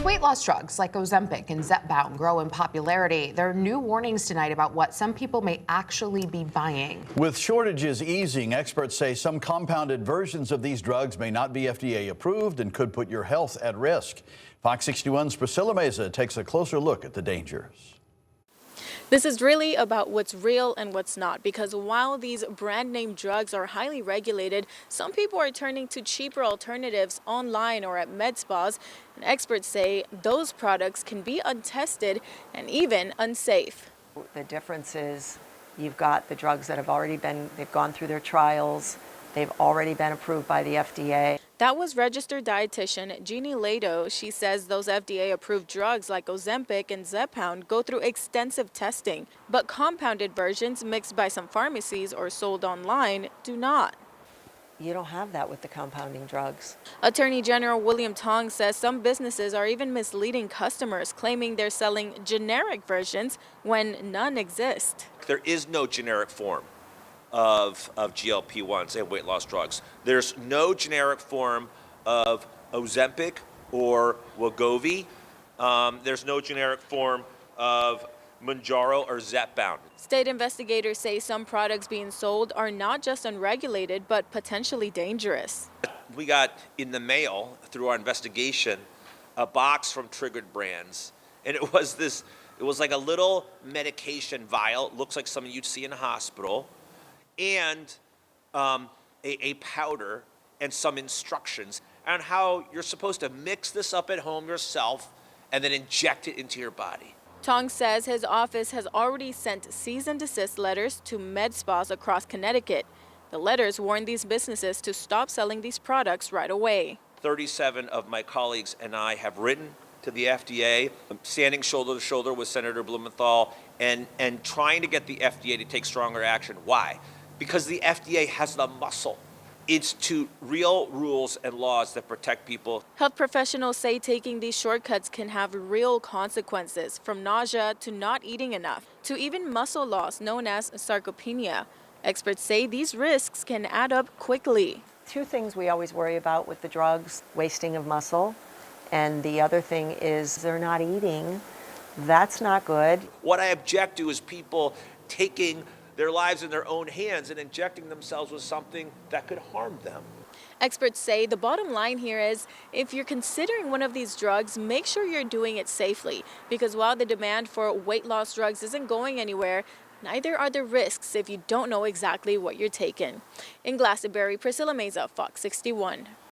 weight loss drugs like Ozempic and Zepbound grow in popularity, there are new warnings tonight about what some people may actually be buying. With shortages easing, experts say some compounded versions of these drugs may not be FDA approved and could put your health at risk. Fox 61's Priscilla Meza takes a closer look at the dangers. This is really about what's real and what's not, because while these brand name drugs are highly regulated, some people are turning to cheaper alternatives online or at med spas, and experts say those products can be untested and even unsafe. The difference is you've got the drugs that they've gone through their trials, they've already been approved by the FDA. That was registered dietitian Jeannie Lado. She says those FDA-approved drugs like Ozempic and Zepbound go through extensive testing, but compounded versions mixed by some pharmacies or sold online do not. You don't have that with the compounding drugs. Attorney General William Tong says some businesses are even misleading customers, claiming they're selling generic versions when none exist. There is no generic form of GLP-1s and weight loss drugs. There's no generic form of Ozempic or Wegovy. There's no generic form of Mounjaro or Zepbound. State investigators say some products being sold are not just unregulated, but potentially dangerous. We got in the mail through our investigation a box from Triggered Brands, and it was like a little medication vial. It looks like something you'd see in a hospital, and a powder and some instructions on how you're supposed to mix this up at home yourself and then inject it into your body. Tong says his office has already sent cease and desist letters to med spas across Connecticut. The letters warn these businesses to stop selling these products right away. 37 of my colleagues and I have written to the FDA, standing shoulder to shoulder with Senator Blumenthal and trying to get the FDA to take stronger action. Why? Because the FDA has the muscle. It's to real rules and laws that protect people. Health professionals say taking these shortcuts can have real consequences, from nausea to not eating enough, to even muscle loss known as sarcopenia. Experts say these risks can add up quickly. Two things we always worry about with the drugs: wasting of muscle, and the other thing is they're not eating. That's not good. What I object to is people taking their lives in their own hands and injecting themselves with something that could harm them. Experts say the bottom line here is if you're considering one of these drugs, make sure you're doing it safely, because while the demand for weight loss drugs isn't going anywhere, neither are the risks if you don't know exactly what you're taking. In Glastonbury, Priscilla Meza, Fox 61.